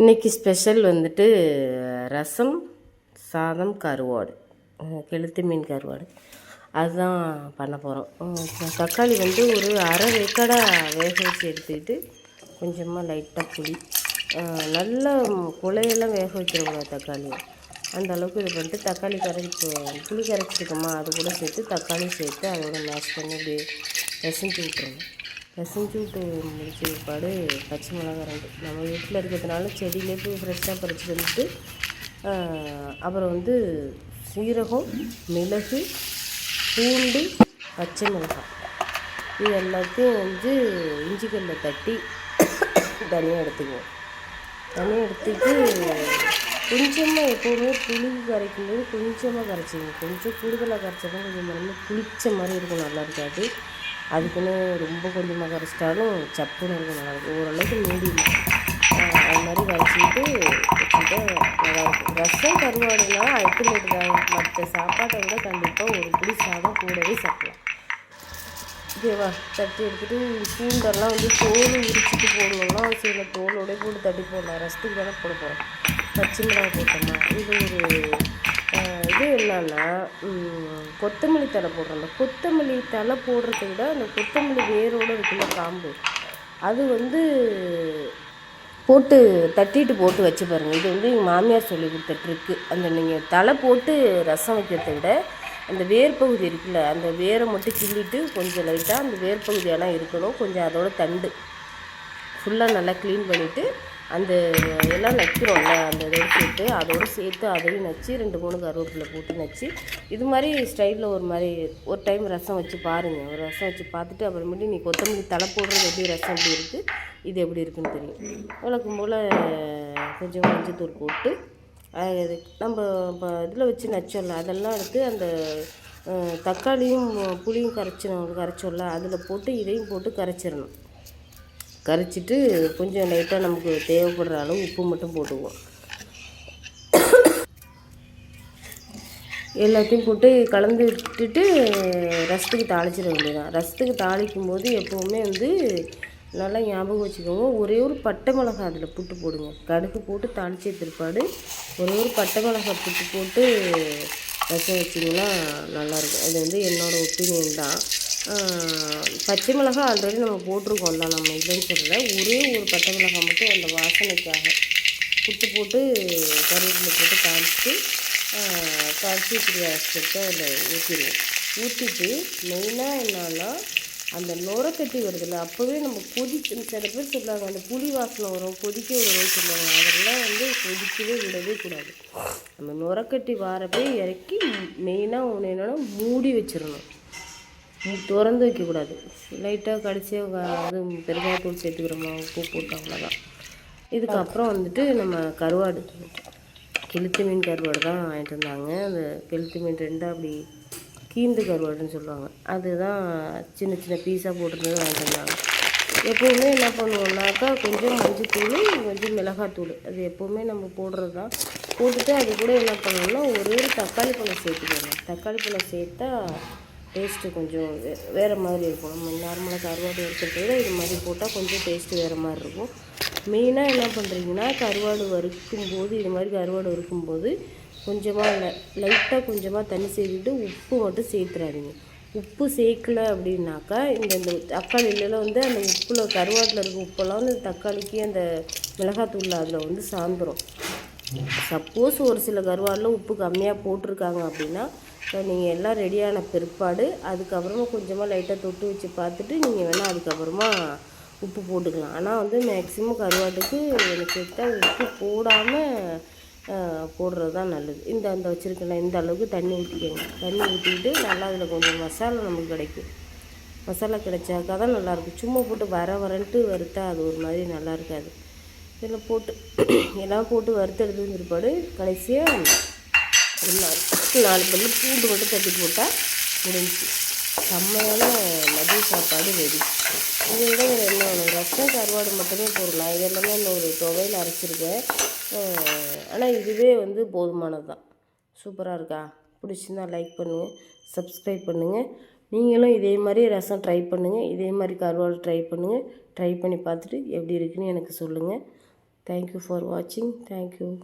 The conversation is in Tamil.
இன்றைக்கி ஸ்பெஷல் வந்துட்டு ரசம், சாதம், கருவாடு, கெளுத்தி மீன் கருவாடு அதுதான் பண்ண போகிறோம். தக்காளி வந்து ஒரு அரை வேக்காடாக வேக வச்சு எடுத்துக்கிட்டு கொஞ்சமாக லைட்டாக புளி, நல்லா குலையெல்லாம் வேக வைக்கிறவங்க தக்காளி அந்த அளவுக்கு இது பண்ணிட்டு தக்காளி புளி கரைச்சிருக்கோமா அது கூட சேர்த்து தக்காளி சேர்த்து அதோட மேஷ் பண்ணி இப்படி பிசைஞ்சு விட்டுருணும். பிசைஞ்சு விட்டு முடிச்ச பிற்பாடு பச்சை மிளகா 2 நம்ம வீட்டில் இருக்கிறதுனால செடியிலே போய் ஃப்ரெஷ்ஷாக பறிச்சுட்டு வந்துட்டு அப்புறம் வந்து சீரகம், மிளகு, பூண்டு, பச்சை மிளகாய் இது எல்லாத்தையும் வந்து இஞ்சி கல்லில் தட்டி தனியாக எடுத்துக்குவோம். தனியாக எடுத்துட்டு கொஞ்சமாக எப்போவுமே புளி கரைக்கும்போது கொஞ்சமாக கரைச்சிங்க. கொஞ்சம் கூடுதலாக கரைச்சாலும் கொஞ்சம் மருந்து புளிச்ச மாதிரி இருக்கும், நல்லா இருக்காது. அதுக்குன்னு ரொம்ப கொஞ்சமாக கரைச்சிட்டாலும் சப்புன்னு இருக்கும், நல்லாயிருக்கும். ஓரளவுக்கு மீடியம் அது மாதிரி கரைச்சிக்கிட்டு வச்சுக்கிட்டா நல்லாயிருக்கும். ரசம் கருவாடுனா அல்டிமேட் தான். மற்ற சாப்பாட்டை விட கண்டிப்பாக ஒரு பிடி சாதம் கூடவே சாப்பிடலாம். ஓகேவா? தட்டி எடுத்துகிட்டு பூண்டெல்லாம் வந்து தோல் உரிச்சிட்டு போடணும்னா சில தோலோடய போட்டு தட்டி போடலாம். ரசத்துக்கு தானே போட போகிறோம். பச்சை மிளகாய் போட்டோம்னா இது இது என்னன்னா கொத்தமல்லி தழை போடுறோம்ல, கொத்தமல்லி தழை போடுறத விட அந்த கொத்தமல்லி வேரோடு இருக்குல்ல காம்பு, அது வந்து போட்டு தட்டிட்டு போட்டு வச்சு பாருங்கள். இது வந்து எங்கள் மாமியார் சொல்லி கொடுத்த ட்ரிக்கு. அந்த நீங்கள் தலை போட்டு ரசம் வைக்கிறத விட அந்த வேர் பகுதி இருக்குல்ல, அந்த வேரை மட்டும் கிள்ளிட்டு கொஞ்சம் லைட்டாக அந்த வேர் பகுதியெல்லாம் இருக்கணும், கொஞ்சம் அதோட தண்டு ஃபுல்லாக நல்லா க்ளீன் பண்ணிவிட்டு அந்த எல்லாம் நக்கிறோம்ல அந்த இதை சேர்த்து அதோடு சேர்த்து அதையும் நச்சு 2-3 கருவேப்பிலை போட்டு நச்சு இது மாதிரி ஸ்டைலில் ஒரு டைம் ரசம் வச்சு பாருங்கள். ஒரு ரசம் வச்சு பார்த்துட்டு அப்புறமேட்டு நீ கொத்தமல்லி தலை போடுறது எப்படி ரசம் எப்படி இருக்குது, இது எப்படி இருக்குதுன்னு தெரியும். வழக்கம் போல் கொஞ்சம் மஞ்சத்தூள் போட்டு அது நம்ம இப்போ இதில் வச்சு நச்சோம்ல அதெல்லாம் எடுத்து அந்த தக்காளியும் புளியும் கரைச்சோம்ல அதில் போட்டு இதையும் போட்டு கரைச்சிடணும். கரைச்சிட்டு கொஞ்சம் லைட்டாக நமக்கு தேவைப்படுற அளவு உப்பு மட்டும் போட்டுக்குவோம். எல்லாத்தையும் போட்டு கலந்து விட்டுட்டு ரசத்துக்கு தாளிச்சிட வேண்டியதான். ரசத்துக்கு தாளிக்கும் போது எப்போவுமே வந்து நல்லா ஞாபகம் வச்சுக்கோங்க, ஒரே ஒரு பட்டை மிளகாய் அதில் புட்டு போடுங்க. கடுகு போட்டு தாளித்த பிற்பாடு ஒரே ஒரு பட்டை மிளகாய் புட்டு போட்டு ரசம் வச்சிங்கன்னா நல்லாயிருக்கும். இது வந்து என்னோடய ஒப்பீனியன் தான். பச்சை மிளகாய் ஆல்ரெடி நம்ம போட்டிருக்கோம் தான், நம்ம இல்லைன்னு சொல்லலை. ஒரே ஒரு பச்சை மிளகாய் மட்டும் அந்த வாசனைக்காக புட்டு போட்டு கருவேப்பிலை போட்டு தாளித்து இப்படி அரைச்சிட்டு அதில் ஊற்றிடுவோம். ஊற்றிட்டு மெயினாக என்னன்னா அந்த நுரக்கட்டி வருதில்ல, அப்போவே நம்ம சில பேர் சொல்லுவாங்க அந்த புளி வாசனை வரும் கொதிக்க விடணும்னு சொல்லுவாங்க. அதெல்லாம் வந்து கொதிக்கவே விடவே கூடாது. நம்ம நுரக்கட்டி வாரப்பே இறக்கி மெயினாக ஒன்று என்னென்னா மூடி வச்சிடணும், திறந்து வைக்கக்கூடாது. லைட்டாக கடைசியாக அது பெருங்காயத்தூள் சேர்த்துக்கிறோமா, உப்பு போட்டு அவ்வளோதான். இதுக்கப்புறம் வந்துட்டு நம்ம கருவாடு, கெளுத்தி மீன் கருவாடு தான் வாங்கிட்டு வந்தாங்க. அந்த கெளுத்தி மீன் 2 அப்படி கீந்து கருவாடுன்னு சொல்லுவாங்க, அதுதான் சின்ன சின்ன பீஸாக போட்டுருந்தது வாங்கிட்டு வந்தாங்க. எப்போவுமே என்ன பண்ணுவோம்னாக்கா கொஞ்சம் மஞ்சத்தூள் கொஞ்சம் மிளகாத்தூள் அது எப்போவுமே நம்ம போடுறது தான். போட்டுட்டு அது கூட என்ன பண்ணணும்னா ஒரு தக்காளி பழம் சேர்த்துக்கோங்க. தக்காளி பழம் சேர்த்தா டேஸ்ட்டு கொஞ்சம் வேறு மாதிரி இருக்கும். நம்ம நார்மலாக கருவாடு வறுக்கிறத விட இது மாதிரி போட்டால் கொஞ்சம் டேஸ்ட்டு வேறு மாதிரி இருக்கும். மெயினாக என்ன பண்ணுறீங்கன்னா கருவாடு வறுக்கும்போது இது மாதிரி கருவாடு வறுக்கும்போது கொஞ்சமாக லைட்டாக கொஞ்சமாக தண்ணி சேர்த்துட்டு உப்பு மட்டும் சேர்த்துறாதீங்க. உப்பு சேர்க்கலை அப்படின்னாக்கா இந்த தக்காளியிலலாம் வந்து அந்த உப்பில் கருவாட்டில் இருக்க உப்பெல்லாம் வந்து தக்காளிக்கு அந்த மிளகாத்தூளில் அதில் வந்து சார்ந்துடும். சப்போஸ் ஒரு சில கருவாடில் உப்பு கம்மியாக போட்டிருக்காங்க அப்படின்னா நீங்கள் எல்லாம் ரெடியான பிற்பாடு அதுக்கப்புறமா கொஞ்சமாக லைட்டாக தொட்டு வச்சு பார்த்துட்டு நீங்கள் வேணால் அதுக்கப்புறமா உப்பு போட்டுக்கலாம். ஆனால் வந்து மேக்ஸிமம் கருவாட்டுக்கு எனக்கு எடுத்தால் உப்பு போடாமல் போடுறது தான் நல்லது. அந்த வச்சுருக்கேன் இந்த அளவுக்கு தண்ணி ஊற்றிக்கோங்க. தண்ணி ஊற்றிக்கிட்டு நல்லா அதில் கொஞ்சம் மசாலா நமக்கு கிடைக்கும். மசாலா கிடைச்சாக்கா தான் நல்லாயிருக்கும். சும்மா போட்டு வரன்ட்டு வறுத்தா அது ஒரு மாதிரி நல்லா இருக்காது. இதில் போட்டு எல்லாம் போட்டு வறுத்து எடுத்து பிற்பாடு கடைசியாக 4 பல்லு பூண்டு மட்டும் தட்டி போட்டால் முடிஞ்சு செம்மையான மதிய சாப்பாடு ரெடி. இதை விட வேறு என்ன வேணும்? ரசம் கருவாடு மட்டுமே போடலாம். இது எல்லாமே இன்னொரு துவையில் அரைச்சிருக்கேன். ஆனால் இதுவே வந்து போதுமானது தான். சூப்பராக இருக்கா? பிடிச்சிருந்தா லைக் பண்ணுங்கள், சப்ஸ்கிரைப் பண்ணுங்கள். நீங்களும் இதே மாதிரி ரசம் ட்ரை பண்ணுங்கள், இதே மாதிரி கருவாடு ட்ரை பண்ணுங்கள். ட்ரை பண்ணி பார்த்துட்டு எப்படி இருக்குன்னு எனக்கு சொல்லுங்கள். தேங்க்யூ ஃபார் வாட்சிங். தேங்க்யூ.